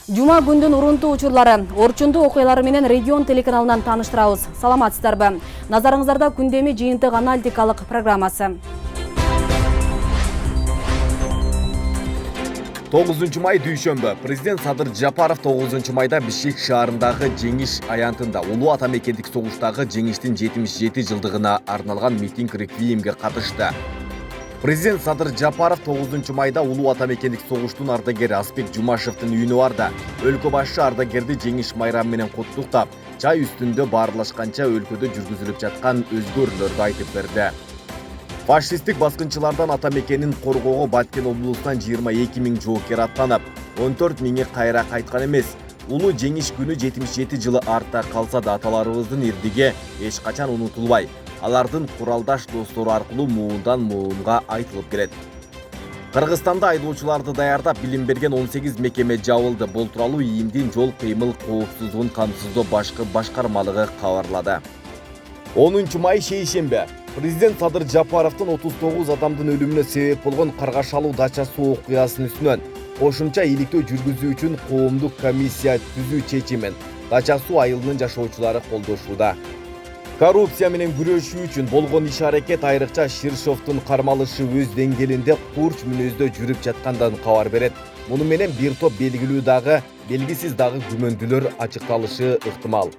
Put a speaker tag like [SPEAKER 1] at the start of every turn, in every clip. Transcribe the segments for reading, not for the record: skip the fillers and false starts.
[SPEAKER 1] Жума күндүн урунтуу учурлары, орчундуу окуялары менен регион телеканалынан тааныштырабыз. Саламатсыздарбы? Назарыңыздарда күндөмү жыйынтык аналитикалык программасы.
[SPEAKER 2] 9 май дүйшөмбү. Президент Садыр Жапаров 9 майда Бишкек шаарындагы жеңиш аянтында улуу атамекендик согуштагы жеңиштин 77 жылдыгына арналган митинг реквиемге катышты. Президент Садыр Жапаров 9 майда улуу атамекендик согуштун ардагери Аспек Жумашевдин үйүнө барды. Өлкө башчы ардагерди жеңиш майрамы менен куттуктап, чай үстүндө баарлашканча өлкөдө жүргүзүлүп жаткан өзгөрүүлөрдү айтып берди. Фашисттик баскынчылардан атамекенин коргоого Баткен облусунан 22 000 жоокер аттанып, 14 000 кайра кайткан эмес. Улуу жеңиш күнү 77 жылы артта калса да аталарыбыздын ирдиги эч качан унутулбай, алардын куралдаш достору аркылуу муундан муунга айтылып келет. Кыргызстанда айдоочуларды даярдап билим берген 18 мекеме жабылды. Бул тууралуу ИИМдин жол кыймыл коопсуздугун камсыздоо башкармалыгы кабарлады. 10 май шейшембе. Президент Садыр Жапаровдун 39 адамдын өлүмүнө себеп болгон Каргашалуу дача суу окуясынын үстүнөн кошумча иликтөө жүргүзүү үчүн коомдук комиссия түзүү чечимин дача суу айылынын жашоочулары колдошууда. Коррупция менен күрөшүү үчүн болгон иш-аракет айрыкча Ширшовдун кармалышы өз деңгээлинде курч мүнөздө жүрүп жаткандан кабар берет. Муну менен бир топ белгилүү дагы, белгисиз дагы күмөндүүлөр ачыкталышы ыктымал.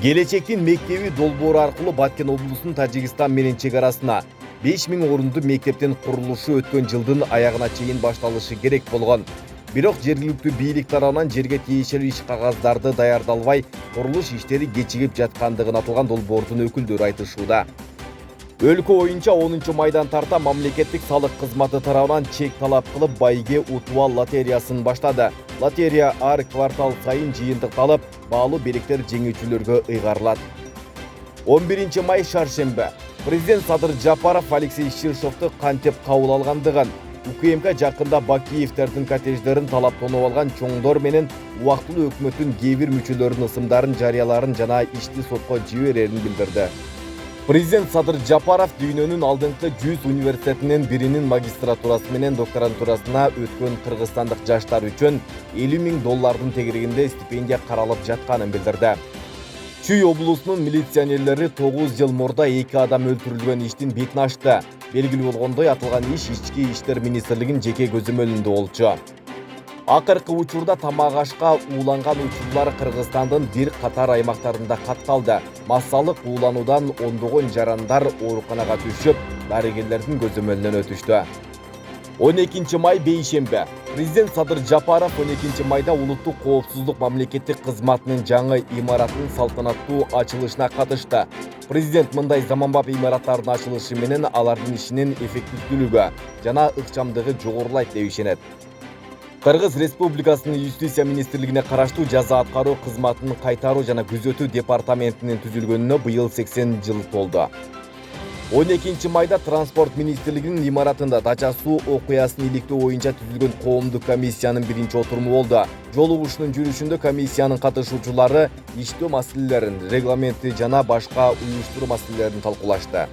[SPEAKER 2] Келечектин мектеби долбоору аркылуу Баткен облусунун Тажикстан менен чек арасына 5000 орунду мектептин курулушу өткөн жылдын аягына чейин башталышы керек болгон. Бирок жергиликтүү бийлик тарабынан жерге тиешелүү иш кагаздарды даярдалбай, курулуш иштери кечигип жаткандыгын атылган долбоордун өкүлдөрү айтышууда. Өлкө боюнча 10 майдан тарта мамлекеттик салык кызматы тарабынан чек талап кылып байге утубал лотериясын баштады. Лотерия ар квартал сайын жыйынтыкталып, баалуу белектер жеңүүчүлөргө ыйгарылат. 11 май шаршембе. Президент Садыр Жапаров Алексей Ширшовду кантип кабыл алгандыгын, УКМК жакында Бакиевтердин коттедждерин талап тонуп алган чоңдор менен убактылуу өкмөттүн кээ бир мүчөлөрүнүн ысымдарын жарыяларын жана ишти сотко жиберерин билдирди. Президент Садыр Жапаров дүйнөнүн алдыңкы 100 университетинин биринин магистратурасы менен докторантурасына өткөн кыргызстандык жаштар үчүн $50 000 тегерегинде стипендия каралып жатканын билдирди. Чүй облусунун милиционерлери 9 жыл мурда 2 адам өлтүрүлгөн иштин бетин ачты. Белгилүү болгондой, атылган иш Ички иштер министрлигинин жеке көзөмөлүндө болчу. Акыркы учурда тамак ашка ууланган учурлар Кыргызстандын бир катар аймактарында катталды. Массалык уулануудан ондогон жарандар ооруканага түшүп, дарыгерлердин көзөмөлүнөн өтүштү. 12 май бейшембе. Президент Садыр Жапаров 12 майда улуттук коопсуздук мамлекеттик кызматынын жаңы имаратынын салтанаттуу ачылышына катышты. Президент мындай заманбап имараттардын ачылышы менен алардын ишинин эффективдүүлүгү жана ыкчамдыгы жогорулайт деп ишенет. Кыргыз Республикасынын Юстиция министрлигине караштуу жаза аткаруу кызматынын кайтаруу жана күзөтүү департаментинин түзүлгөнүнө быйыл 80 жыл толду. 12 майда Транспорт министрлигинин имаратында дача суу окуясын иликтөө боюнча түзүлгөн коомдук комиссиянын биринчи отуруму болду. Жол угушунун жүрүшүндө комиссиянын катышуучулары иштөө маселелерин, регламентти жана башка уюштуруу маселелерин талкуулашты.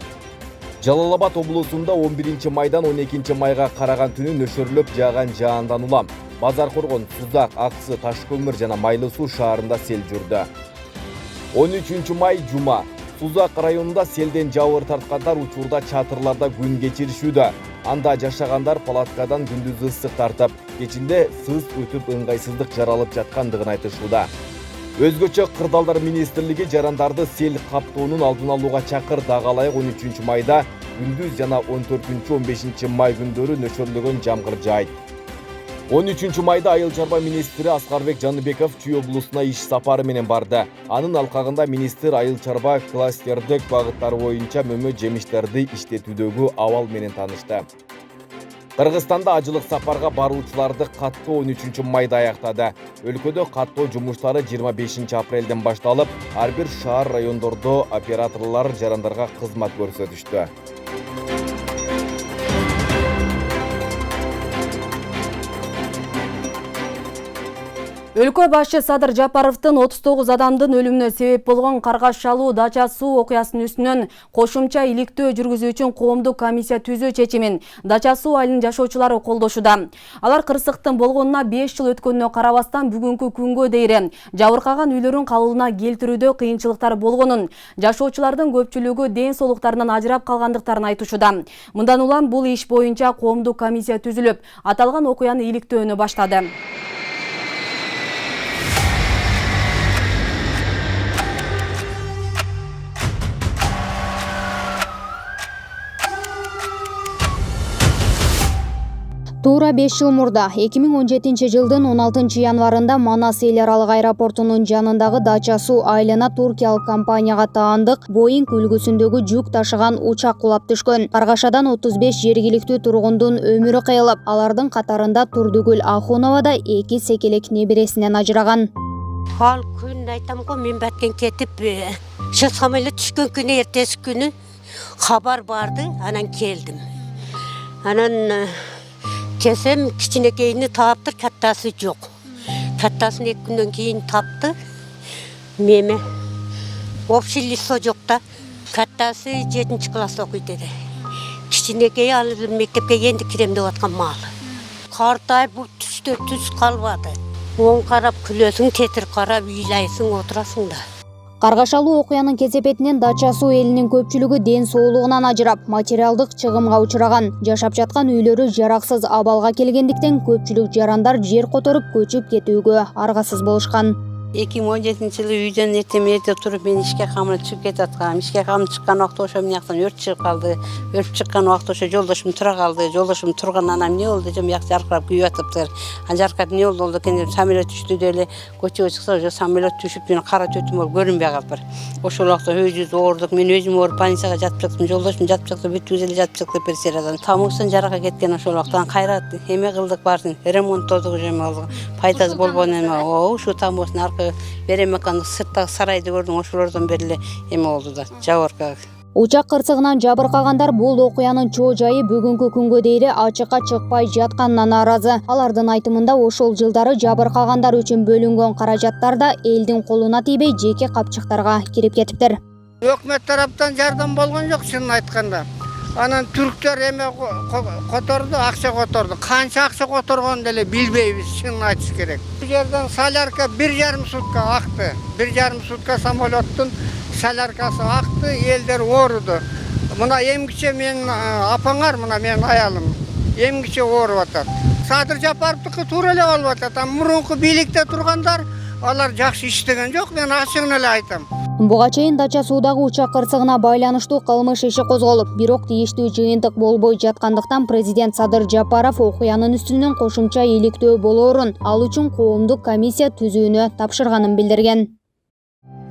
[SPEAKER 2] Жалал-Абад облусунда 11 майдан 12 майга караган түнү нөшөрлөп жааган жаандан улам Базар Коргон, Сузак, Аксы, Ташкөмүр жана Майлы Суу шаарында сел жүрдү. 13 май жума. Сузак районунда селден жабыр тарткандар учурда чатырларда күн кечиришүүдө. Анда жашагандар палаткадан күндүз ысык тартып, кечинде сыз өтүп ыңгайсыздык жаралып жаткандыгын айтышууда. Өзгөчө Кырдаалдар министрлиги жарандарды сел каптоонун алдын алууга чакырды. Алайык 13 майда күндүз жана 14-15 май күндөрү нөшөрлөгөн жамгыр жаайт. 13 майда айыл чарба министри Аскарбек Жаныбеков Чүй облусуна иш сапары менен барды. Анын алкагында министр айыл чарба кластердик багыттары боюнча мөмө жемиштерди иштетүүдөгү абал менен таанышты. Кыргызстанда ажылык сапарга баруучуларды каттоо 13 майда аяктады. Өлкөдө каттоо жумуштары 25 апрелден башталып, ар бир шаар райондордо операторлор жарандарга кызмат көрсөтүштү.
[SPEAKER 1] Өлкө башчы Садыр Жапаровдун 39 адамдын өлүмүнө себеп болгон Каргашалуу Дача суу окуясынын үстүнөн кошумча иликтөө жүргүзүү үчүн коомдук комиссия түзүү чечимин Дача суу айылынын жашоочулары колдошууда. Алар кырсыктын болгонуна 5 жыл өткөнүнө карабастан бүгүнкү күнгө дейин жабыркаган үйлөрүн калыбына келтирүүдө кыйынчылыктар болгонун, жашоочулардын көпчүлүгү ден соолуктарынан ажырап калгандыктарын айтышууда. Мындан улам бул иш боюнча коомдук комиссия түзүлүп, аталган окуяны иликтөөнү баштады.
[SPEAKER 3] Туура 5 жыл мурда 2017 жылдын 16 январында Манас эл аралык аэропортунун жанындагы Дача суу айылына туркиялык компанияга таандык Боинг үлгүсүндөгү жүк ташыган учак кулап түшкөн. Каргашадан 35 жергиликтүү тургундун өмүрү кыйылып, алардын катарында Турдугүл Ахунова да 2 секелек небересинен ажыраган.
[SPEAKER 4] Ал күн айтам го, мен баткен кетип, самолет түшкөн күнү эртеси күнү хабар барды, анан келдим. Анан кесем кичинекейini таптыр, каттасы жок. Каттасын 2 күндөн кийин тапты. Меме общий лицо жок да. Каттасы 7-чи класс окуйт деди. Кичинекей ал мектепке енді кирем деп аткан маалы. Картайып бул түстө түз калбады. Оң карап күлөсүң, тетир карап ыйлайсың, отурасың да.
[SPEAKER 3] Каргашалуу окуянын кесепетинен Дача суу элинин көпчүлүгү ден соолугунан ажырап, материалдык чыгымга учураган. Жашап жаткан үйлөрү жараксыз абалга келгендиктен көпчүлүк жарандар жер которуп көчүп кетүүгө аргасыз болушкан.
[SPEAKER 5] 2017 жылы үйдөн эрте туруп мен ишке камына чыгып кетаткам. Ишке камына чыккан убакта ошо мыяктан өрт чыгып калды. Өрт чыккан убакта ошо жолдошум тура калды. Жолдошум турган анам эмне болду десем, мыяк жаркырап күйүп атыптыр. Жаркырап эмне болду экен деп самолет түштү деле көчөгө чыкса, ошо самолет түшүп мен кара төтүм болуп көрүнбөй калыптыр. Ошол убакта өзүбүз оордук. Мен өзүм ооруп больницага жатып жаттым. Жолдошум жатып жатты, бүтүбүз эле жатып жатты операциядан. Тамагыбыздан жарака кеткен ошол убакта. Кайра эме кылдык баарын, ремонттодук эме пайдасы болбогон эме. Ушу тамагыбыздын беремекандык сырттагы сарайды көрдүм, ошолордон бери эле эме болду да, жабыркак.
[SPEAKER 3] Учак кырсыгынан жабыркагандар бул окуянын чоо жайы бүгүнкү күнгө дейин ачыкка чыкпай жатканына нааразы. Алардын айтымында ошол жылдары жабыркагандар үчүн бөлүнгөн каражаттар да элдин колуна тийбей жеке капчыктарга кирип кетиптир.
[SPEAKER 6] Өкмөт тараптан жардам болгон жок, чынын айтканда. Анан түрктөр эме которду, акча которду. Канча акча которгонун деле билбейбиз, чынын айтыш керек. Бул жерден солярка 1,5 сутка акты. 1,5 сутка самолеттун соляркасы акты, элдер ооруду. Мына эмгиче мен апаңар, мына менин аялым. Эмгиче ооруп атат. Садыр Жапаровдуку туура эле болуп атат. Мурунку бийликте тургандар алар жакшы иштеген жок, мен ачыгын эле айтам.
[SPEAKER 3] Буга чейин Дача суудагы учак кырсыгына байланыштуу кылмыш иши козголуп, бирок тийиштүү жыйынтык болбой жаткандыктан президент Садыр Жапаров окуянын үстүнөн кошумча иликтөө болоорун, ал үчүн коомдук комиссия түзүүнү тапшырганын билдирген.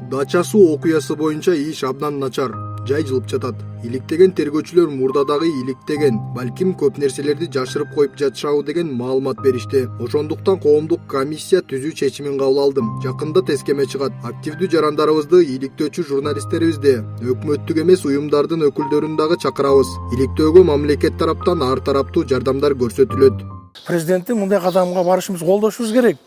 [SPEAKER 7] Дача суу окуясы боюнча иш абдан начар, жай жылып жатат. Иликтеген тергөөчүлөр мурдадагы иликтеген, балким көп нерселерди жашырып коюп жатышабы деген маалымат беришти. Ошондуктан коомдук комиссия түзүү чечимин кабыл алдым. Жакында тескеме чыгат. Активдүү жарандарыбызды, иликтөөчү журналисттерибизди, өкмөттүк эмес уюмдардын өкүлдөрүн дагы чакырабыз. Иликтөөгө мамлекет тараптан ар тараптуу жардамдар көрсөтүлөт.
[SPEAKER 8] Президенттин мындай кадамга барышыбыз колдошубуз керек.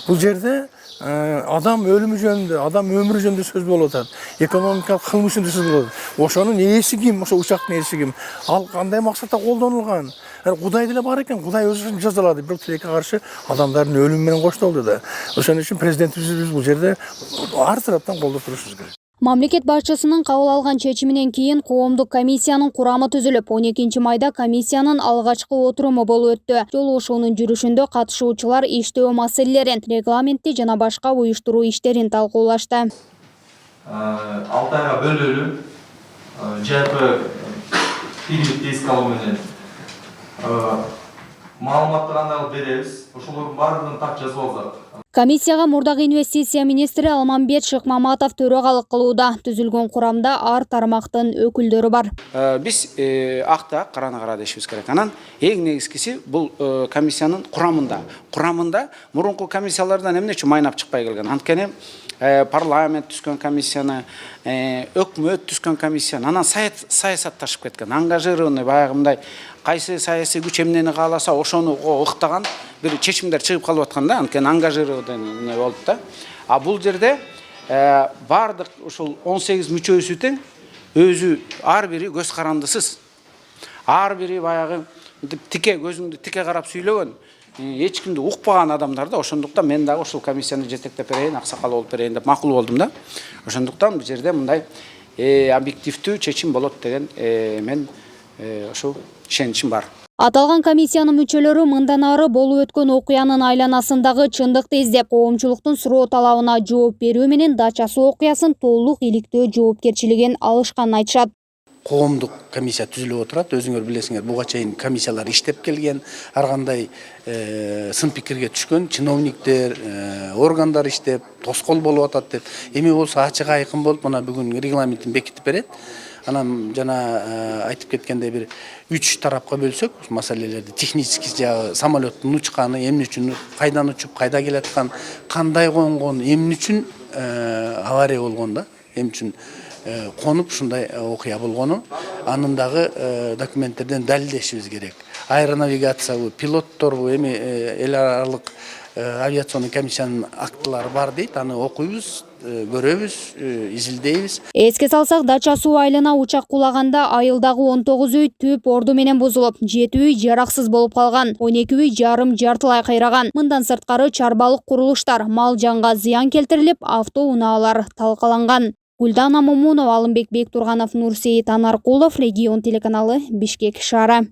[SPEAKER 8] Бул жерде адам өлүмү жөнүндө, адам өмүрү жөнүндө сөз болуп атат. Экономикалык кылмыш жөнүндө сөз болуп атат. Ошонун ээси ким? Ошо учактын ээси ким? Ал кандай максатта колдонулган? Кудай деле бар экен, Кудай өзүн жазалады. Бирок тилекке каршы адамдардын өлүмү менен коштолду да. Ошон үчүн президентибиз бул жерде ар тараптан колдоп турушубуз керек.
[SPEAKER 3] Мамлекет башчысынын кабыл алган чечиминен кийин коомдук комиссиянын курамы түзүлүп, 12 майда комиссиянын алгачкы отуруму болуп өттү. Жолугушуунун жүрүшүндө катышуучулар иштөө маселелерин, регламентти жана башка уюштуруу иштерин талкуулашты.
[SPEAKER 9] 6 айга бөлүнүп, ЖП фильмди эске алуу менен маалыматты кандай кылып беребиз, ошолордун баардыгын так жазып алсак.
[SPEAKER 3] Комиссияга мурдагы инвестиция министри Алмамбет Шыкмаматов төрөгалык кылууда. Түзүлгөн курамда ар тармактын өкүлдөрү бар.
[SPEAKER 10] Биз акта карана кара дешибиз керек. Анан эң негизгиси бул комиссиянын курамында мурунку комиссиялардан эмне үчүн майнап чыкпай келген. Анткени парламент түзгөн комиссияны, өкмөт түзгөн комиссияны, анан саясатташып кеткен. Ангажированный баягы мындай кайсы саясий күч эмнени кааласа ошону ыктаган бир чечимдер чыгып калып атканда, анткени ангажированный болуп да. А бул жерде бардык ушул 18 мүчөсү тең өзү ар бири көз карандысыз. Ар бири баягы тике көзүңдү тике карап сүйлөгөн, эч кимди укпаган адамдар да. Ошондуктан мен дагы ушул комиссияны жетектеп берейин, аксакал болуп берейин деп макул болдум да. Ошондуктан бул жерде мындай объективдүү чечим болот деген мен ошо ишеничим бар.
[SPEAKER 3] Аталган комиссиянын мүчөлөрү мындан ары болуп өткөн окуянын айланасындагы чындыкты издеп, коомчулуктун суроо талабына жооп берүү менен Дача суу окуясын толук иликтөө жоопкерчилигин алышканын айтышат.
[SPEAKER 11] Коомдук комиссия түзүлүп отурат. Өзүңөр билесиңер, буга чейин комиссиялар иштеп келген, ар кандай сын пикирге түшкөн чиновниктер, органдар иштеп, тоскоол болуп атат деп. Эми болсо ачык айкын болуп, мына бүгүн регламентин бекитип берет. Анан жана айтып кеткендей бир 3 тарапка бөлсөк, маселелерди технический жагы, самолеттун учканы, эмне үчүн, кайдан учуп, кайда келаткан, кандай конгон, эмне үчүн авария болгон да, эмне үчүн конуп ушундай окуя болгону, анын дагы документтерден далилдешибиз керек. Аэронавигациябы, пилотторбу, эми эл аралык авиационный комиссиянын актылары бар дейт, аны окуйбуз, көрөбүз, изилдейбиз.
[SPEAKER 3] Эске салсак, Дача суу айылына учак кулаганда айылдагы 19 үй түп орду менен бузулуп, 7 үй жараксыз болуп калган, 12 үй жарым жартылай кайраган. Мындан сырткары чарбалык курулуштар, мал жанга зыян келтирилип, автоунаалар талкаланган. Гүлдана Момунова, Алымбек Бектурганов, Нурсейит Анаркулов, Регион телеканалы, Бишкек шаары.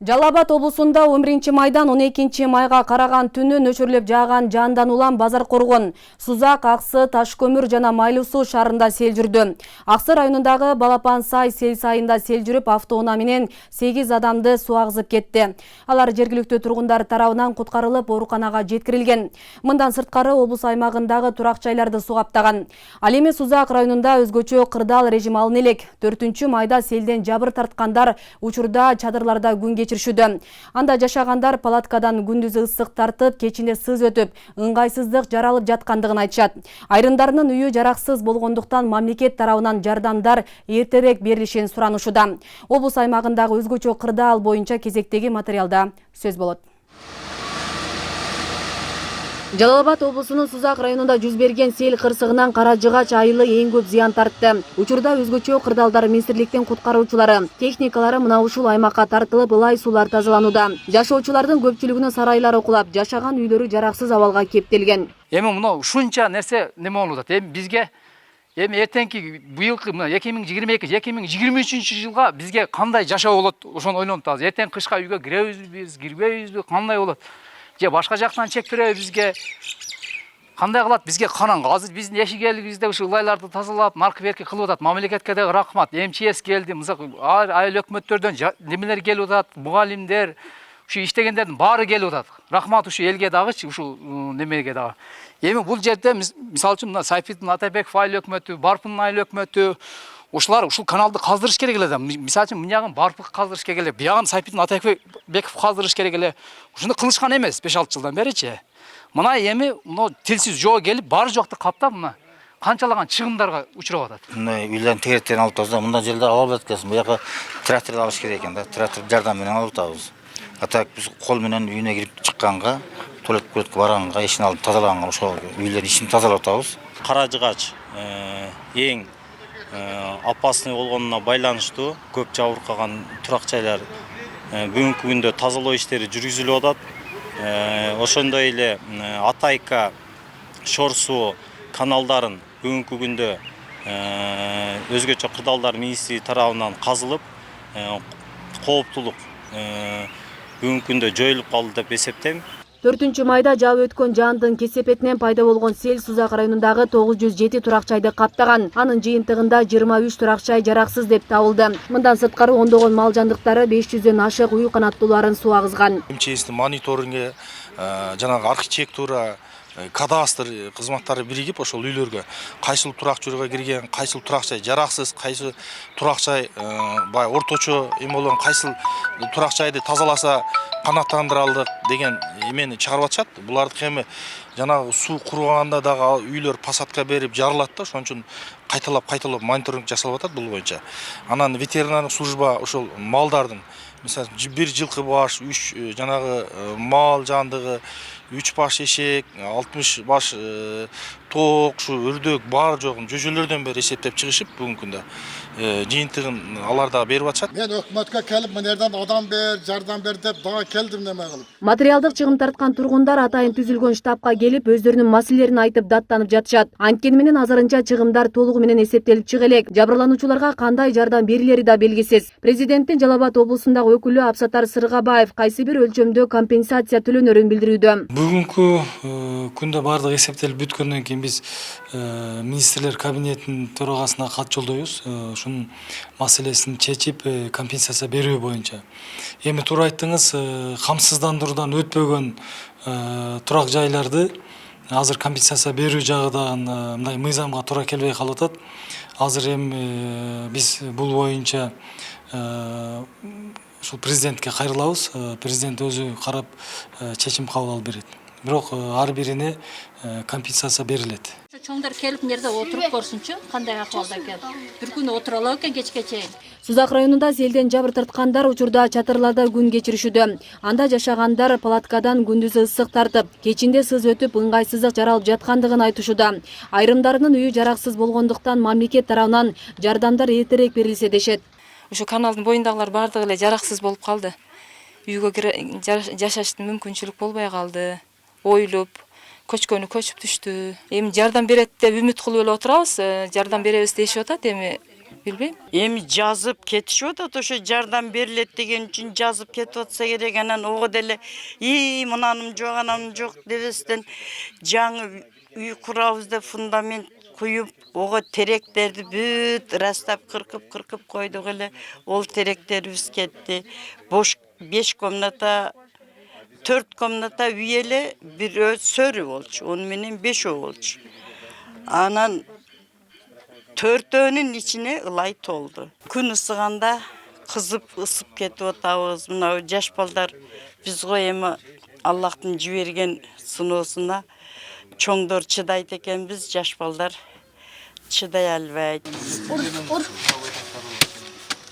[SPEAKER 1] Жалал Абад облусунда 11 майдан 12 майга караган түнү нөчүрүлүп жааган жандан улам базар коргон, Сузак, Аксы, Ташкөмүр жана Майлуу суу шаарында сел жүрдү. Аксы районундагы Балапан сай сел сайында сел жүрүп, автоунаа менен 8 адамды суу агызып кетти. Алар жергиликтүү тургундар тарабынан куткарылып, ооруканага жеткирилген. Мындан сырткары облус аймагындагы турак жайларды суу каптаган. Ал эми Сузак районунда өзгөчө кырдаал режим алыны элек. 4 майда селден жабыр тарткандар учурда чадырларда күн кечиришүүдө. Анда жашагандар палаткадан күндүзү ысык тартып, кечинде сыз өтүп, ыңгайсыздык жаралып жаткандыгын айтышат. Айрымдарынын үйү жараксыз болгондуктан мамлекет тарабынан жардамдар эртерээк берилишин суранышууда. Облус аймагындагы өзгөчө кырдаал боюнча кезектеги материалда сөз болот. Жалал Абад облусунун Сузак районунда жүз берген сел кырсыгынан Каражыгач айылы эң көп зыян тартты. Учурда өзгөчө кырдаалдар министрликтин куткаруучулары, техникалары мына ушул аймакка тартылып, ылай суулар тазаланууда. Жашоочулардын көпчүлүгүнүн сарайлары кулап, жашаган үйлөрү жараксыз абалга кептелген.
[SPEAKER 12] Эми мына ушунча нерсе неме болуп атат. Эми бизге эртеңки быйылкы 2022-2023 жылга бизге кандай жашоо болот, ошону ойлонуп атабыз. Эртең кышка үйгө киребизби, кирбейбизби, кандай болот? Же башка жактан чектиребиз бизге кандай кылат? Бизге караңгы. Азыр биздин эшигелибизде ушу ылайларды тазалап, маркверки кылып атат. Мамлекетке да рахмат. МЧС келди, айыл өкмөттөрдөн немелер келип атат, мугалимдер, ушу иштегендердин баары келип атат. Рахмат ушу элге дагычы, ушу немеге дагы. Эми бул жерде мисалы үчүн мына Сайфиддин Атайбеков айыл өкмөтү, Барпын айыл өкмөтү, ушулар ушул каналды каздырыш керек эле да. Мисалы үчүн мынягын Барпык каздырыш керек эле, биягын Сайфиддин Атайбеков каздырыш керек эле. Ушуну кылышкан эмес 5-6 жылдан беричи. Мына эми мына тилсиз жоо келип, баары жокты каптап, мына канчалаган чыгымдарга учурап атат.
[SPEAKER 13] Мына үйлөрдүн тегеректерин алып таза, мындан жерде алып аткансың. Буяка тракторду алыш керек экен да. Трактор жардам менен алып атабыз. А так биз кол менен үйүнө кирип чыкканга, туалетке барганга, эшин алып тазалаганга ошол үйлөрдүн ишин тазалап атабыз.
[SPEAKER 14] Каражыгач эң опасный болгонуна байланыштуу көп жабыркаган турак жайлар бүгүнкү күндө тазалоо иштери жүргүзүлүп атат. Ошондой эле Атайка, Шор суу каналдарын бүгүнкү күндө өзгөчө кырдаалдар министри тарабынан казылып, кооптулук бүгүнкү күндө жоюлуп калды деп эсептейм.
[SPEAKER 1] 4 майда жаап өткөн жаандын кесепетинен пайда болгон сел Сузак районундагы 907 турак жайды каптаган. Анын жыйынтыгында 23 турак жай жараксыз деп табылды. Мындан сырткары ондогон мал жандыктары 500дөн ашык үй канаттууларын суу агызган.
[SPEAKER 15] МЧСтин мониторинги, жанагы архитектура, кадастр кызматтары биригип ошол үйлөргө кайсыл турак жайга кирген, кайсыл турак жай жараксыз, кайсы турак жай бай орточо эме болгон, кайсыл турак жайды тазаласа канааттандыра алдык деген эмени чыгарып атышат. Булардыкы эми жанагы суу курганда дагы үйлөр пасатка берип жарылат да, ошон үчүн кайталап мониторинг жасалып атат бул боюнча. Анан ветеринардык служба ошол малдардын Mesela bir жылқы баш, 3 жанагы мал жандыгы, 3 баш эшек, 60 баш тоок, ушу үрдөк бар жогун жүжөлөрдөн бери эсептеп чыгышып бүгүнкү күндө жыйынтыгын алар да берип атышат.
[SPEAKER 16] Мен өкмөткө келип мынерден адам бер, жардам бер деп дагы келдим неме кылып.
[SPEAKER 1] Материалдык чыгым тарткан тургундар атайын түзүлгөн штабка келип өздөрүнүн маселелерин айтып даттанып жатышат. Анткени менен азырынча чыгымдар толугу менен эсептелип чыга элек. Жабырлануучуларга кандай жардам берилери да белгисиз. Президенттин Жалал Абад облусундагы өкүлү Абсатар Сыргабаев кайсы бир өлчөмдө компенсация төлөнөрүн билдирүүдө.
[SPEAKER 17] Бүгүнкү күндө бардыгы эсептелип бүткөндөн кийин биз министрлер кабинетинин төрагасына кат жолдойбуз. Ушунун маселесин чечип компенсация берүү боюнча. Эми туура айттыңыз, камсыздандыруудан өтпөгөн турак жайларды азыр компенсация берүү жагы да мындай мыйзамга туура келбей калып атат. Азыр эми биз бул боюнча ушул президентке кайрылабыз. Президент өзү карап чечим кабыл алып берет. Бирок ар бирине компенсация берилет.
[SPEAKER 18] Чоңдар келип нерде отуруп көрсүнчү, кандай акыбалда экен. Бир күн отура алат экен кечке чейин.
[SPEAKER 1] Сузак районунда селден жабыр тарткандар учурда чатырларда күн кечиришүүдө. Анда жашагандар палаткадан күндүзү ысык тартып, кечинде сыз өтүп ыңгайсыздык жаралып жаткандыгын айтышууда. Айрымдарынын үйү жараксыз болгондуктан мамлекет тарабынан жардамдар эртерээк берилсе дешет.
[SPEAKER 19] Ошо каналдын боюндагылар бардыгы эле жараксыз болуп калды. Үйгө жашаштын мүмкүнчүлүк болбой калды. Ойлоп, көчкөнү көчүп түштү. Эми жардам берет деп үмүт кылып эле отурабыз. Жардам беребиз дешип атат, эми билбейм.
[SPEAKER 20] Эми жазып кетишип атат, ошо жардам берилет деген үчүн жазып кетип атса керек, анан ого деле мынаным жок, анам жок дебестен жаңы үй курабыз деп фундамент куюп, ого теректерди бүт растап кыркып койдук эле. Ол теректерибиз кетти. Бош 5 комната 4 комната үй эле, бир сөрү болчу, ону менен 5 болчу. Анан 4-өнүн ичине ылай толду. Күн ысыганда кызып ысып кетип атабыз. Мына жаш балдар бизго эми Аллахтын жиберген сыноосуна чоңдор чыдайт экенбиз, жаш балдар чыдай албайт.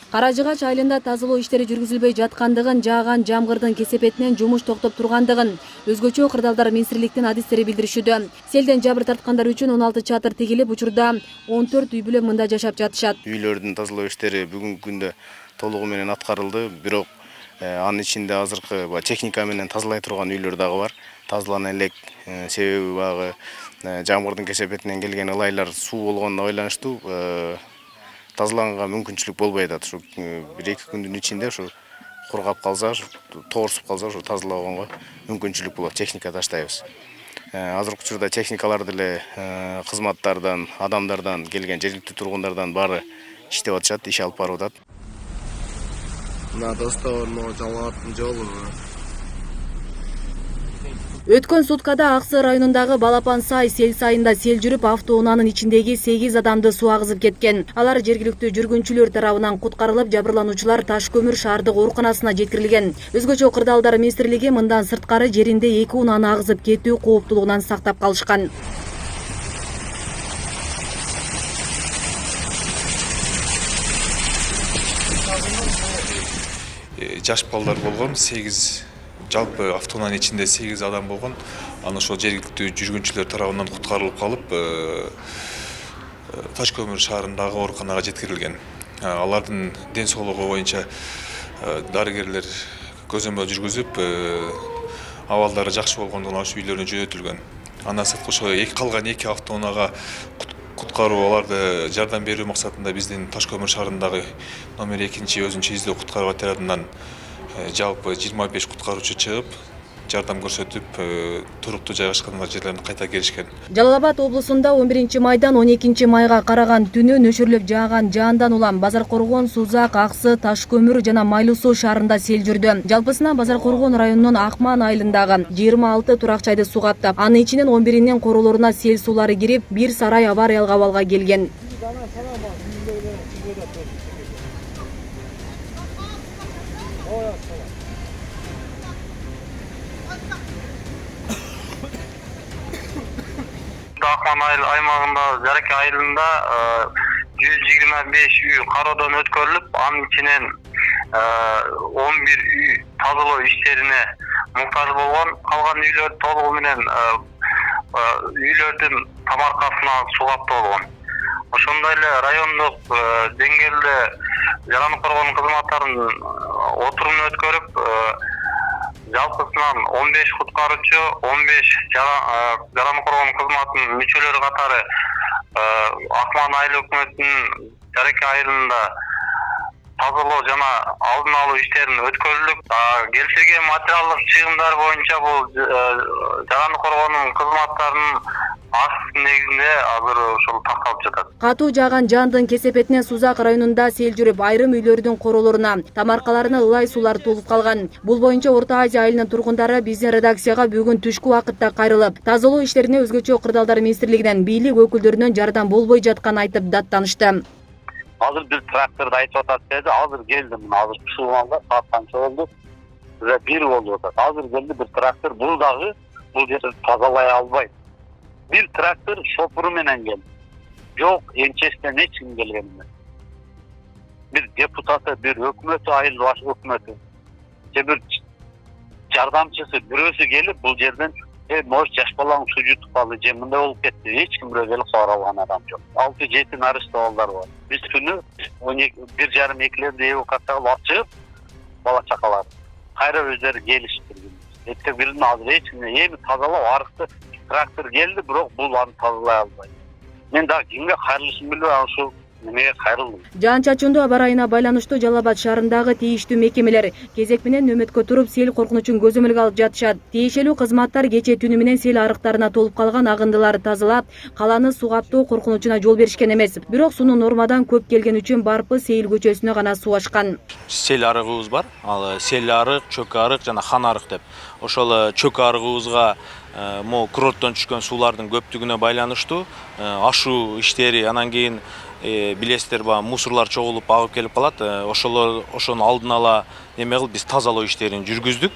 [SPEAKER 1] Каражыгач айылында тазалоо иштери жүргүзүлбөй жаткандыгын, жааган жамгырдын кесепетинен жумуш токтоп тургандыгын өзгөчө кырдаалдар министрликтин адистери билдиришүүдө. Селден жабыр тарткандар үчүн 16 чатыр тигилип, учурда 14 үй бүлө мында жашап жатышат.
[SPEAKER 21] Үйлөрдүн тазалоо иштери бүгүнкү күндө толугу менен аткарылды, бирок анын ичинде азыркы техника менен тазалай турган үйлөр дагы бар. Тазалана элек, себеби багы жамгырдын кесепетинен келген ылайлар суу болгонуна байланыштуу тазаланганга мүмкүнчүлүк болбой атат. Ушу 1-2 күндүн ичинде ушу кургап калса, тоорсуп калса, ушу тазалаганга мүмкүнчүлүк болот. Техника таштайбыз. Азыркы учурда техникалар деле кызматтардан, адамдардан келген, жергиликтүү тургундардан баары иштеп атышат, иш алып барып атат.
[SPEAKER 7] Мына достор, могу жаңылардын жолу.
[SPEAKER 1] Өткөн суткада Аксы районундагы Балапан Сай сел сайында сел жүрүп, автоунаанын ичиндеги 8 адамды суу агызып кеткен. Алар жергиликтүү жүргүнчүлөр тарабынан куткарылып, жабырлануучулар Таш көмүр шаардык ооруканасына жеткирилген. Өзгөчө кырдаалдар министрлиги мындан сырткары жеринде 2 унааны агызып кетүү кооптулугунан сактап калышкан.
[SPEAKER 22] Жаш балдар болгон 8 жалпы автоунаанын ичинде 8 адам болгон. Аны ошол жергиликтүү жүргүнчүлөр тарабынан куткарылып калып, Таш көмүр шаарындагы ооруканага жеткирилген. Алардын ден соолугу боюнча дарыгерлер көзөмөл жүргүзүп, абалдары жакшы болгондугунан ошо үйлөрүнө жөнөтүлгөн. Андан сырткы ошо калган 2 автоунаага куткаруу, аларды жардам берүү максатында биздин Таш көмүр шаарындагы номер 2 өзүнчө издөө куткаруу отрядынан жалпы 25 куткаруучу чыгып, жардам көрсөтүп, туруктуу жайгашкан жерлерине кайта келишкен.
[SPEAKER 1] Жалал Абад облусунда 11 майдан 12 майга караган түнү нөшөрлөп жааган жаандан улам Базаркоргон, Сузак, Аксы, Таш көмүр жана Майлуу суу шаарында сел жүрдү. Жалпысынан Базаркоргон районунун Акман айылындагы 26 турак жайды суу каптап, анын ичинен 11-нин королоруна сел суулары кирип, бир сарай авариялык абалга келген.
[SPEAKER 23] Акман аймагында Жараке айылында 125 үй кароодон өткөрүлүп, анын ичинен 11 үй тазалоо иштерине muhtaç болгон, калган үйлөр толугу менен үйлөрдүн тамаркасынан суугап болгон. Ошондой эле райондук деңгээлде жараны коргоо кызматтарынын отурумун өткөрүп, жалпысынан 15 куткаруучу, 15 жараны коргоо кызматынын мүчөлөрү катары Акман айыл өкмөтүнүн Жараке айылында тазалоо жана алдын алуу иштерин өткөрүлүп, келтирген материалдык чыгымдар боюнча бул жараны коргоонун кызматтарынын акысынын негизинде азыр ошол такталып жатат.
[SPEAKER 1] Катуу жааган жаандын кесепетинен Сузак районунда сел жүрүп, айрым үйлөрдүн королоруна, тамаркаларына ылай суулар толуп калган. Бул боюнча Орто Азия айылынын тургундары биздин редакцияга бүгүн түшкү убакытта кайрылып, тазалоо иштерине өзгөчө кырдаалдар министрлигинен бийлик өкүлдөрүнөн жардам болбой жатканын айтып даттанышты.
[SPEAKER 23] Азыр биз тракторду айтып атат деді, азыр келди, азыр ушул маалда саат канча болду? Уже 1 болуп атат. Азыр келди бир трактор, бул дагы бул жерди тазалай албайт. Бир трактор шопуру менен келди. Жок, энчестен эч ким келген эмес. Бир депутаты, бир өкмөтү, айыл баш өкмөтү, же бир жардамчысы бирөөсү келип бул жерден может жаш балаң суу жутуп калды, же мындай болуп кетти. Эч ким бирөө келип кабар алган адам жок. 6-7 нарышта балдар бар. Биз күнү 1,5-2 эвакуация алып чыгып, бала чакалар кайра өздөрү келишип турган. Эптеп бирин азыр эч ким эми тазалоо арыкты трактор келди, бирок бул аны тазалай албайт. Мен дагы кимге кайрылышымды билбей ушул немеге кайрылдым.
[SPEAKER 1] Жаан чачындуу аба ырайына байланыштуу Жалал Абад шаарындагы тийиштүү мекемелер кезек менен нөмөткө туруп сел коркунучун көзөмөлгө алып жатышат. Тиешелүү кызматтар кечээ түнү менен сел арыктарына толуп калган агындыларды тазалап, каланы суу каптоо коркунучуна жол беришкен эмес. Бирок сунун нормадан көп келген үчүн Барпы Сейил көчөсүнө гана суу ачкан.
[SPEAKER 14] Сел арыгыбыз бар. Ал сел арык, чөк арык жана хан арык деп. Ошол чөк арыгыбызга курорттон түшкөн суулардын көптүгүнө байланыштуу ашуу иштери, анан кийин билесиздер, мусорлар чогулуп агып келип калат. Ошону алдын ала неме кылып биз тазалоо иштерин жүргүздүк.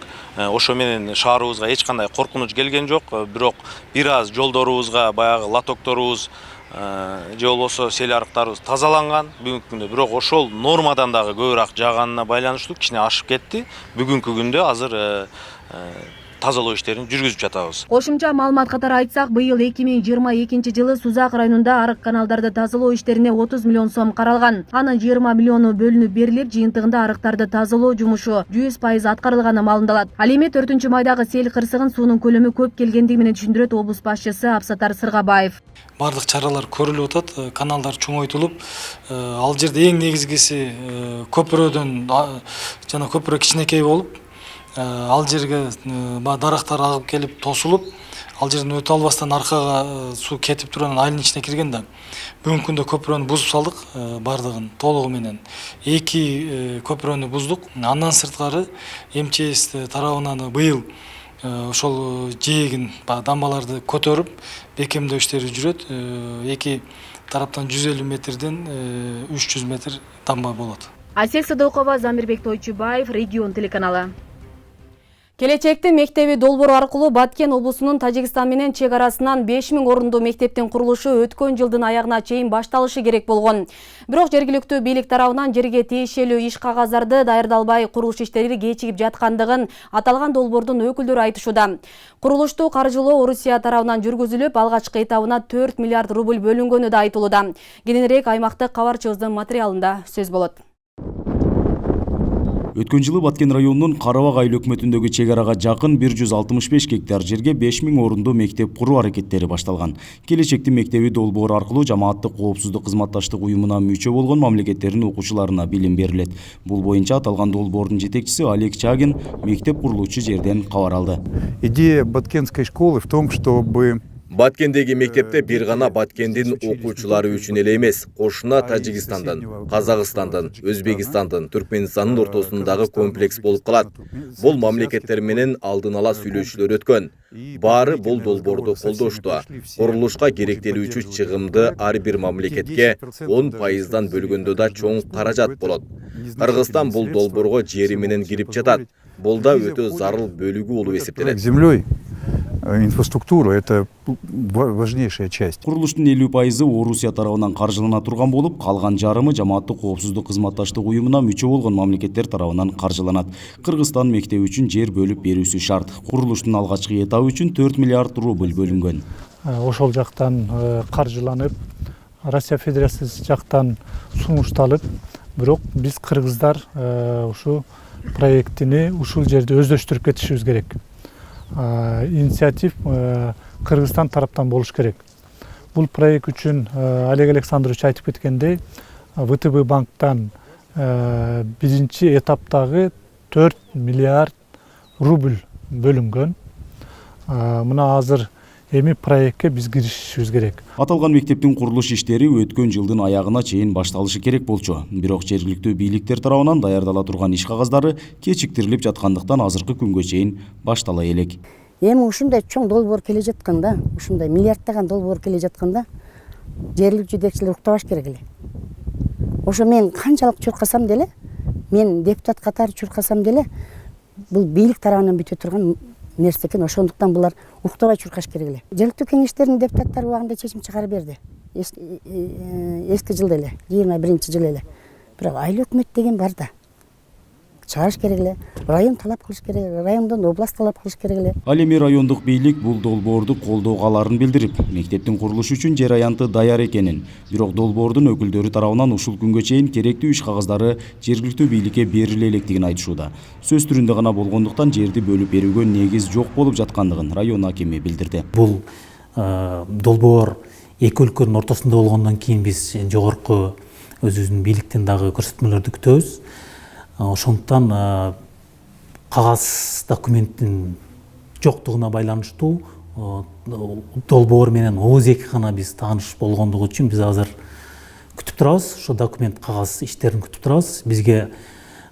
[SPEAKER 14] Ошо менен шаарыбызга эч кандай коркунуч келген жок. Бирок бир аз жолдорубузга баягы лотокторубуз же болбосо сел арыктарыбыз тазаланган бүгүнкү күндө. Бирок ошол нормадан дагы көбүрөөк жааганына байланыштуу кичине ашып кетти. Бүгүнкү күндө азыр тазалоо иштерин жүргүзүп жатабыз.
[SPEAKER 1] Кошумча маалымат катары айтсак, быйыл 2022 жылы Сузак районунда арык каналдарды тазалоо иштерине 30 миллион сом каралган. Анын 20 миллиону бөлүнүп берилип, жыйынтыгында арыктарды тазалоо жумушу 100% аткарылганы маалымдалат. Ал эми 4-майдагы сел кырсыгын суунун көлөмү көп келгендиги менен түшүндүрөт облус башчысы Абсатар Сыргабаев.
[SPEAKER 17] Бардык чаралар көрүлүп атат, каналдар чоңойтулуп, ал жерде эң негизгиси көпүрөдөн жана көпүрө кичинекей болуп, ал жерге дарактар агып келип тосулуп, ал жерден өтө албастан аркага суу кетип турган айылдын ичине кирген да. Бүгүнкү күндө көпүрөнү бузуп салдык, бардыгын толугу менен. 2 көпүрөнү буздук. Андан сырткары МЧС тарабынан быйыл ошол жээгин, дамбаларды көтөрүп, бекемдөө иштери жүрөт. 2 тараптан 150 метрден 300 метр дамба болот.
[SPEAKER 1] Асел Садыкова, Замирбек Тойчубаев, Регион телеканалы. Келечекте мектеби долбоору аркылуу Баткен облусунун Тажикстан менен чек арасынан 5000 орундуу мектептин курулушу өткөн жылдын аягына чейин башталышы керек болгон. Бирок жергиликтүү бийлик тарабынан жерге тиешелүү иш кагаздарды даярдалбай, курулуш иштери кечигип жаткандыгын аталган долбоордун өкүлдөрү айтышууда. Курулушту каржылоо Орусия тарабынан жүргүзүлүп, алгачкы этабына 4 миллиард рубль бөлүнгөнү да айтылууда. Кененирээк аймактык кабарчыбыздын материалында сөз болот.
[SPEAKER 2] Өткөн жылы Баткен районунун Карабак айыл өкмөтүндөгү чек арага жакын 165 гектар жерге 5000 орундуу мектеп куруу аракеттери башталган. Келечекте мектеби долбоору аркылуу жамааттык коопсуздук кызматташтык уюмуна мүчө болгон мамлекеттердин окуучуларына билим берилет. Бул боюнча аталган долбоордун жетекчиси Олег Чагин мектеп курулуучу жерден кабар алды.
[SPEAKER 4] Идея Баткенской школы в том, чтобы
[SPEAKER 5] Баткендеги мектепте бир гана Баткендин окуучулары үчүн эле эмес, кошуна Тажикстандын, Казакстандын, Өзбекстандын, Түркмөнстандын ортосундагы комплекс болуп калат. Бул мамлекеттер менен алдын ала сүйлөшүүлөр өткөн. Баары бул долбоорду колдошту. Курулушка керектелүүчү чыгымды ар бир мамлекетке 10%дан бөлгөндө да чоң каражат болот. Кыргызстан бул долбоорго жери менен кирип жатат. Бул да өтө зарыл бөлүгү болуп эсептелет.
[SPEAKER 4] инфраструктура – это важнейшая часть.
[SPEAKER 2] Курулуштун 50% Орусия тарабынан каржылана турган болуп, калган жарымы жамааттык коопсуздук кызматташтык уюмуна мүчө болгон мамлекеттер тарабынан каржыланат. Кыргызстан мектеби үчүн жер бөлүп берүүсү шарт. Курулуштун алгачкы этабы үчүн 4 миллиард рубль бөлүнгөн.
[SPEAKER 17] Ошол жактан каржыланып, Россия Федерациясы жактан сунушталып, бирок биз кыргыздар ушу проектини ушул жерде өздөштүрүп кетишибиз керек. Инициатив Кыргызстан тараптан болуш керек. Бул проект үчүн Олег Александрович айтып кеткендей, ВТБ банктан биринчи этаптагы 4 миллиард рубль бөлүнгөн. Мына азыр эми проектке биз киришибиз керек.
[SPEAKER 2] Аталган мектептин курулуш иштери өткөн жылдын аягына чейин башталышы керек болчу. Бирок жергиликтүү бийликтер тарабынан даярдала турган иш кагаздары кечиктирилип жаткандыктан азыркы күнгө чейин баштала элек.
[SPEAKER 6] Эми ушундай чоң долбоор келе жатканда, ушундай миллиарддаган долбоор келе жатканда, жергиликтүү жетекчилер уктабаш керек эле. Ошо мен канчалык чуркасам деле, мен депутат катары чуркасам деле, бул бийлик тарабынан бүтө турган нерсе экен. Ошондуктан булар уктабай чуркаш керек эле. Жергиликтүү кеңештердин депутаттары убагында чечим чыгарып берди. Эски жылда эле, 21-жылы эле. Бирок айыл өкмөт деген бар да. Чыгарыш керек эле. Район талап кылыш керек, райондон область талап кылыш керек эле.
[SPEAKER 2] Ал эми райондук бийлик бул долбоорду колдогаларын билдирип, мектептин курулушу үчүн жер аянты даяр экенин, бирок долбоордун өкүлдөрү тарабынан ушул күнгө чейин керектүү иш кагаздары жергиликтүү бийликке бериле электигин айтышууда. Сөз түрүндө гана болгондуктан жерди бөлүп берүүгө негиз жок болуп жаткандыгын район акими билдирди.
[SPEAKER 8] Бул долбоор эки өлкөнүн ортосунда болгондон кийин биз жогорку өзүбүздүн бийликтен дагы көрсөтмөлөрдү күтөбүз. Ошондуктан кагаз документтин жоктугуна байланыштуу долбоор менен ооз-эки гана биз тааныш болгондугу үчүн биз азыр күтүп турабыз. Ошо документ кагаз иштерин күтүп турабыз. Бизге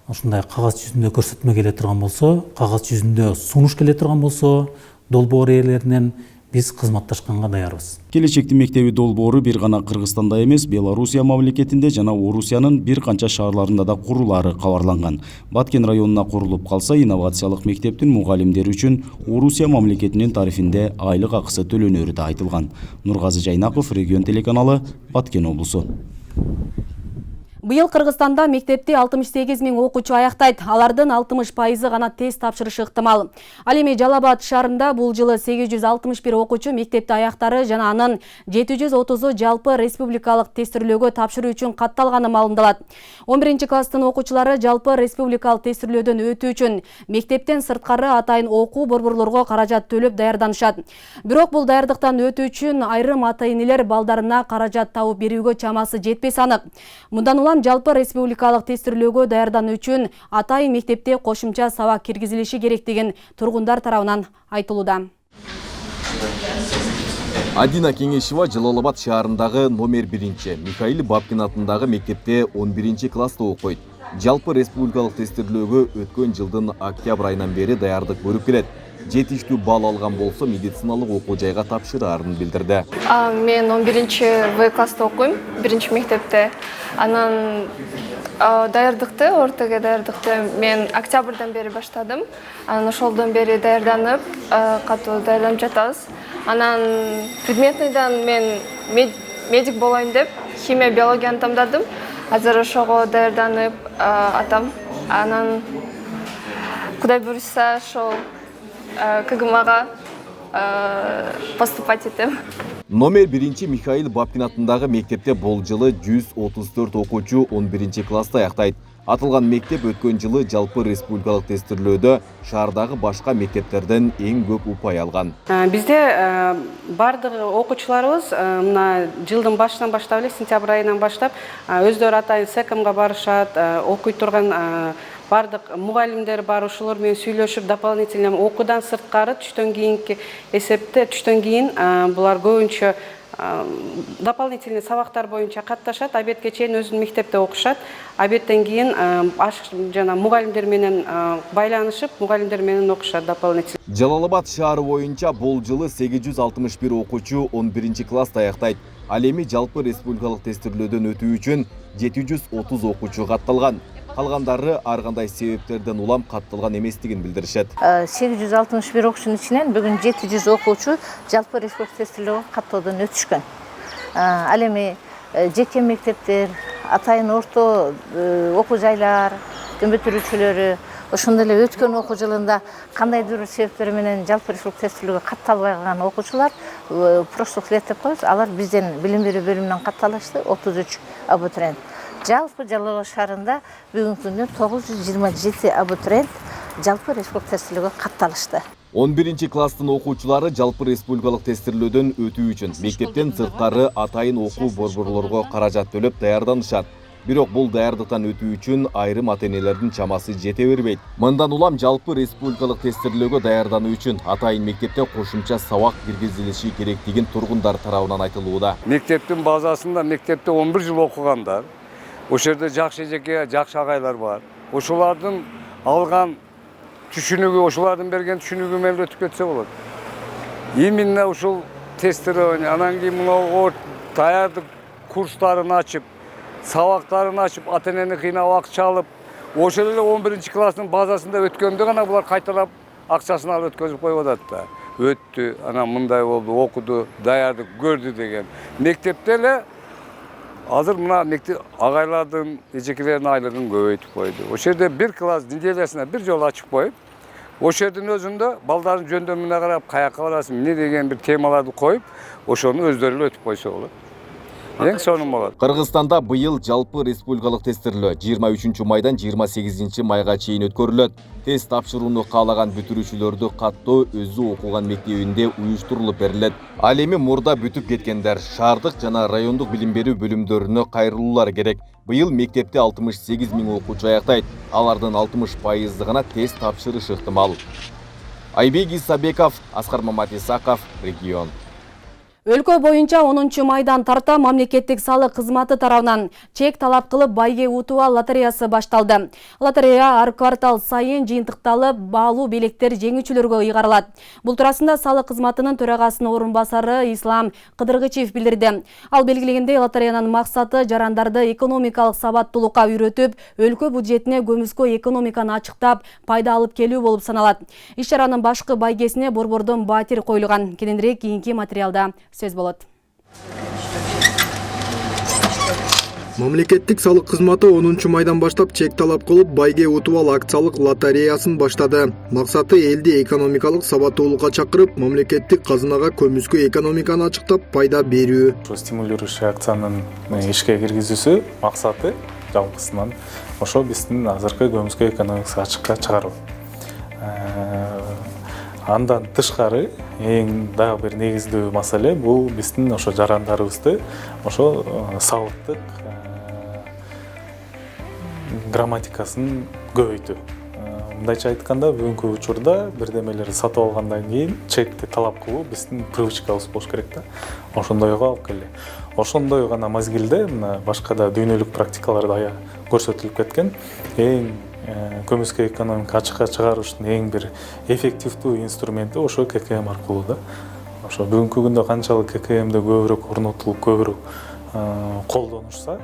[SPEAKER 8] ушундай кагаз жүзүндө көрсөтмө келе турган болсо, кагаз жүзүндө сунуш келе турган болсо, долбоор ээлеринен биз кызматташканга даярбыз.
[SPEAKER 2] Келечектин мектеби долбоору бир гана Кыргызстанда эмес, Белоруссия мамлекетинде жана Орусиянын бир канча шаарларында да курулаары кабарланган. Баткен районуна курулуп калса, инновациялык мектептин мугалимдери үчүн Орусия мамлекетинин тарифинде айлык акысы төлөнөрү да айтылган. Нургазы Жайнаков, Регион телеканалы, Баткен облусу.
[SPEAKER 1] Быйыл Кыргызстанда мектепти 68 000 окуучу аяктайт. Алардын 60% гана тест тапшырышы ыктымал. Ал эми Жалал Абад шаарында бул жылы 861 окуучу мектепти аяктары жана анын 730-у жалпы республикалык тестирлөөгө тапшыруу үчүн катталганы маалымдалат. 11-класстын окуучулары жалпы республикалык тестирлөөдөн өтүү үчүн мектептен сырткары атайын окуу борборлорго каражат төлөп даярданышат. Бирок бул даярдыктан өтүү үчүн айрым ата-энелер балдарына каражат табып берүүгө чамасы жетпес анык. Мындан жалпы республикалык тестирлөөгө даярдануу үчүн атайын мектепте кошумча сабак киргизилиши керектигин тургундар тарабынан айтылууда.
[SPEAKER 5] Адина Кеңешева Жалал Абад шаарындагы номер 1 Михаил Бабкин атындагы мектепте 11-класста окуйт. Жалпы республикалык тестирлөөгө өткөн жылдын октябрь айынан бери даярдык көрүп келет. Жетиштүү балл алган болсо медициналык окуу жайга тапшыраарын билдирди.
[SPEAKER 9] Мен 11 класста окуйм, 1 мектепте. Анан даярдыкты, ортого даярдыкты мен октябрдан бери баштадым. Анан ошолдон бери даярданып, катуу даярданып жатабыз. Анан предметныйдан мен медик болоюн деп химия биологияны тамдадым. Азыр ошого даярданып атам. Анан Кудай буйруса ошол КГМга поступать этем.
[SPEAKER 5] Номер 1 Михаил Бабкин атындагы мектепте бул жылы 134 окуучу 11-класста аяктайт. Атылган мектеп өткөн жылы жалпы республикалык тестирлөөдө шаардагы башка мектептерден эң көп упай алган.
[SPEAKER 24] Бизде бардык окуучуларыбыз мына жылдын башынан баштап эле сентябрь айынан баштап өздөрү атайын секмга барышат, окуй турган бардык мугалимдер бар, ошолор менен сүйлөшүп дополнительно окуудан сырткары түштөн кийинки эсепте түштөн кийин булар көбүнчө дополнительный сабактар боюнча катташат, обедке чейин өзүнүн мектепте окушат. Обедтен кийин жана мугалимдер менен байланышып, мугалимдер менен окушат дополнительно.
[SPEAKER 5] Жалал Абад шаары боюнча бул жылы 861 окуучу 11-класста аяктайт. Ал эми жалпы республикалык тестирлөөдөн өтүү үчүн 730 окуучу катталган. Калгандары ар кандай себептерден улам катталган эместигин билдиришет.
[SPEAKER 3] 861 окуучунун ичинен бүгүн 700 окуучу жалпы республика тестилөө каттоодон өтүшкөн. Ал эми жеке мектептер, атайын орто окуу жайлар, бүтүрүүчүлөрү ошондой эле өткөн окуу жылында кандайдыр бир себептер менен жалпы республика тестилөөгө катталбай калган окуучулар прошлых лет деп коебуз, алар бизден билим берүү бөлүмүнөн катталышты 33 абитуриент. Жалпы Жалал Абад шаарында бүгүнкү күндө 927 абитуриент жалпы республика тестилөөгө катталышты.
[SPEAKER 5] 11 класстын окуучулары жалпы республикалык тестилөөдөн өтүү үчүн мектептен сырткары атайын окуу борборлорго каражат төлөп даярданышат. Бирок бул даярдыктан өтүү үчүн айрым ата-энелердин чамасы жете бербейт. Мындан улам жалпы республикалык тестилөөгө даярдануу үчүн атайын мектепте кошумча сабак киргизилиши керектигин тургундар тарабынан айтылууда.
[SPEAKER 10] Мектептин базасында мектепте 11 жыл окугандар, ошол жерде жакшы эжеке, жакшы агайлар бар. Ошолордун алган түшүнүгү, ошолордун берген түшүнүгү менен өтүп кетсе болот. Именно ушул тестирование, анан кийин мына даярдык курстарын ачып, сабактарын ачып, ата-энени кыйнап акча алып, ошол эле 11 класстын базасында өткөндө гана булар кайталап акчасын алып өткөзүп коюп атат да. Өттү, анан мындай болду, окуду, даярдык көрдү деген. Мектепте эле азыр мына мектеп агайлардын, эжекелердин айлыгын көбөйтүп койду. Ошол жерде бир класс неделясына бир жолу ачып коюп, ошол жердин өзүндө балдардын жөндөмүнө карап, каяка барасың, эмне деген бир темаларды коюп, ошону өздөрү эле өтүп койсо болот. Эң сонун болот.
[SPEAKER 5] Кыргызстанда быйыл жалпы республикалык тестилөө 23 майдан 28 майга чейин өткөрүлөт. Тест тапшырууну каалаган бүтүрүүчүлөрдү каттоо өзү окуган мектебинде уюштурулуп берилет. Ал эми мурда бүтүп кеткендер шаардык жана райондук билим берүү бөлүмдөрүнө кайрылуулар керек. Быйыл мектепте 68 000 окуучу аяктайт. Алардын 60% гана тест тапшырышы ыктымал. Айбек Исабеков, Аскар Маматисаков, регион.
[SPEAKER 1] Өлкө боюнча 10 майдан тарта мамлекеттик салык кызматы тарабынан чек талап кылып байге утуба лотереясы башталды. Лотерея ар квартал сайын жыйынтыкталып, баалуу белектер жеңүүчүлөргө ыйгарылат. Бул туурасында салык кызматынын төрагасынын орун басары Ислам Кыдыргычев билдирди. Ал белгилегендей, лотереянын максаты жарандарды экономикалык сабаттуулукка үйрөтүп, өлкө бюджетине көмүскө экономиканы ачыктап, пайда алып келүү болуп саналат. Иш чаранын башкы байгесине борбордон батир коюлган. Кененирээк кийинки материалда сөз болот.
[SPEAKER 7] Мамлекеттик салык кызматы 10 майдан баштап чек талап кылып байге утубал акциялык лотереясын баштады. Максаты элди экономикалык сабаттуулукка чакырып, мамлекеттик казынага көмүскө экономиканы ачыктап, пайда берүү.
[SPEAKER 11] Стимулирующий акциянын ишке киргизүүсү максаты жалпысынан ошо биздин азыркы көмүскө экономикасы ачыкка чыгаруу. Андан тышкары эң дагы бир негиздүү маселе бул биздин ошо жарандарыбызды ошо салыктык грамматикасын көбөйтүү. Мындайча айтканда, бүгүнкү учурда бирдемелерди сатып алгандан кийин чекти талап кылуу биздин привычкабыз болуш керек да. Ошондойго алып келди. Ошондой гана мезгилде мына башка да дүйнөлүк практикаларда көрсөтүлүп кеткен эң көмүскө экономика ачыкка чыгарыштын эң бир эффективдүү инструменти ошо ККМ аркылуу да. Ошо бүгүнкү күндө канчалык ККМде көбүрөөк орнотулуп, көбүрөөк колдонушса,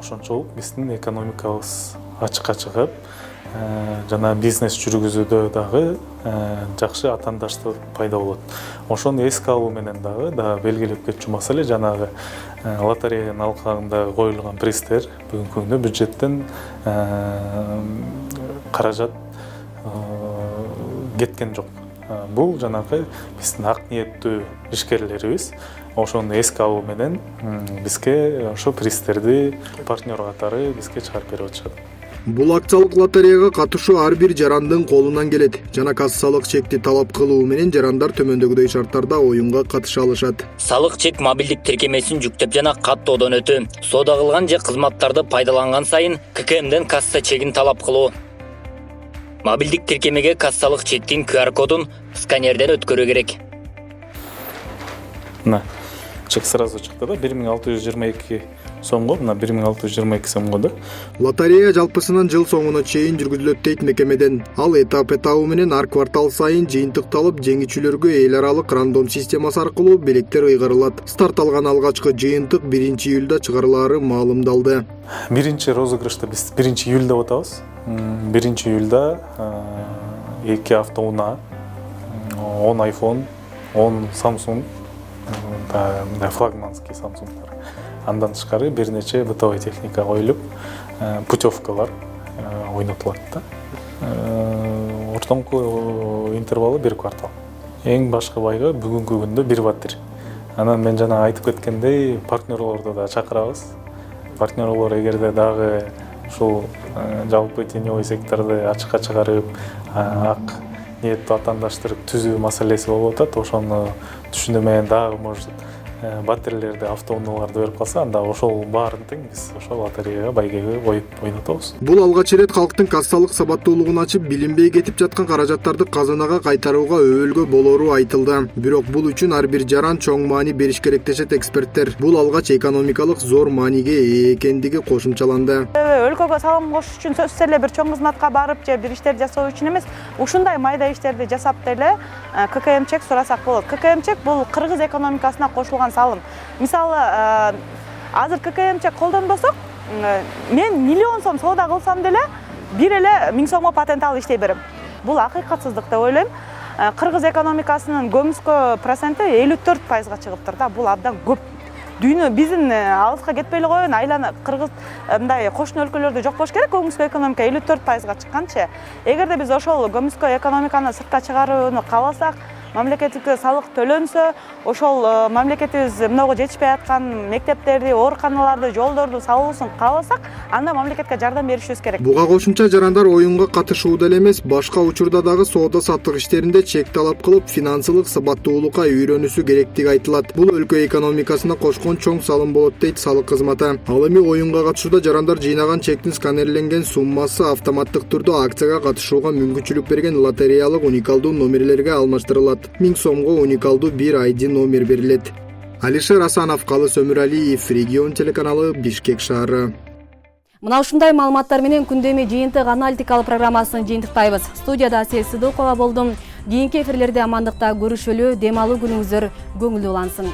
[SPEAKER 11] ошончолук биздин экономикабыз ачыкка чыгып, жана бизнес жүргүзүүдө дагы жакшы атаандаштык пайда болот. Ошону эске алуу менен дагы белгилеп кетчү маселе жанагы лотереянын алкагында коюлган пристер бүгүнкү күндө бюджеттен каражат кеткен жок. Бул жанагы биздин ак ниеттүү ишкерлерибиз ошону эске алуу менен бизге ошо пристерди партнер катары бизге чыгарып берип атышат.
[SPEAKER 7] Бул акциялык лотереяга катышуу ар бир жарандын колунан келет. Жана кассалык чекти талап кылуу менен жарандар төмөндөгүдөй шарттарда оюнга катыша алышат.
[SPEAKER 12] Салык чек мобилдик тиркемесин жүктөп жана каттоодон өтүү. Соода кылган же кызматтарды пайдаланган сайын ККМден касса чегин талап кылуу. Мобилдик тиркемеге кассалык чектин QR кодун сканерден өткөрүү керек.
[SPEAKER 11] Мына чек сразу чыкты да, 1622 сомго, мына 1622 сомго да.
[SPEAKER 7] Лотерея жалпысынан жыл соңуна чейин жүргүзүлөт дейт мекемеден. Ал этабы менен ар квартал сайын жыйынтыкталып, жеңүүчүлөргө эл аралык рандом системасы аркылуу белектер ыйгарылат. Старт алган алгачкы жыйынтык 1-июлда чыгарылаары маалымдалды.
[SPEAKER 11] Биринчи розыгрышты биз 1-июлда отабыз. 1-июлда 2 автоунаа, 10 iPhone, 10 Samsung, флагманский Samsungдар. Андан тышкары бир нече бытовой техника коюлуп, путевкалар ойнотулат да. Ортоңку интервалы 1 квартал. Эң башкы байга бүгүнкү күндө 1 батир. Анан мен жана айтып кеткендей, партнерлорду да чакырабыз. Партнерлор эгерде дагы ушул жалпы теневой секторду ачыкка чыгарып, ак ниеттүү атаандаштыр түзүү маселеси болуп атат. Ошону түшүнүп дагы может батирлерди, автоунааларды берип калса, анда ошол баарын тең биз ошол лотереяга байгеге коюп ойнотобуз.
[SPEAKER 7] Бул алгач ирет калктын кассалык сабаттуулугун ачып, билинбей кетип жаткан каражаттарды казынага кайтарууга өбөлгө болору айтылды. Бирок бул үчүн ар бир жаран чоң маани бериш керек дешет эксперттер. Бул алгач экономикалык зор мааниге ээ экендиги кошумчаланды.
[SPEAKER 13] Өлкөгө салым кошуш үчүн сөзсүз эле бир чоң кызматка барып же бир иштерди жасоо үчүн эмес, ушундай майда иштерди жасап деле ККМ чек сурасак болот. ККМ чек бул кыргыз экономикасына кошулган салым. Мисалы, азыр ККМ чек колдонбосок, мен миллион сом соода кылсам деле бир эле 1000 сомго патент алып иштей берем. Бул акыйкатсыздык деп ойлойм. Кыргыз экономикасынын көмүскө проценти 54%га чыгыптыр да. Бул абдан көп. Дүйнө биздин алыска кетпей эле койгон айлана кыргыз мындай кошуна өлкөлөрдө жок болуш керек. Көмүскө экономика 54%га чыкканчы. Эгерде биз ошол көмүскө экономиканы сыртка чыгарууну кааласак, мамлекеттик салык төлөнсө, ошол мамлекетибиз мынага жетишпей аткан мектептерди, ооруканаларды, жолдорду салуусун кааласак, анда мамлекетке жардам беришибиз керек.
[SPEAKER 7] Буга кошумча жарандар оюнга катышууда эле эмес, башка учурда дагы соода саттык иштеринде чек талап кылып, финансылык сабаттуулукка үйрөнүүсү керектиги айтылат. Бул өлкө экономикасына кошкон чоң салым болот дейт салык кызматы. Ал эми оюнга катышууда жарандар жыйнаган чектин сканерленген суммасы автоматтык түрдө акцияга катышууга мүмкүнчүлүк берген лотереялык уникалдуу номерлерге алмаштырылат. 1000 сомго уникалдуу бир ID номер берилет. Алишер Асанов, Калыс Өмүралиев, Регион телеканалы, Бишкек шаары.
[SPEAKER 1] Мына ушундай маалыматтар менен күндөмү жыйынтык аналитикалык программасын жыйынтыктайбыз. Студияда Асел Сыдыкова болдум. Кийинки эфирлерде амандыкта көрүшөлү, дем алуу күнүңүздөр көңүлдүү улансын.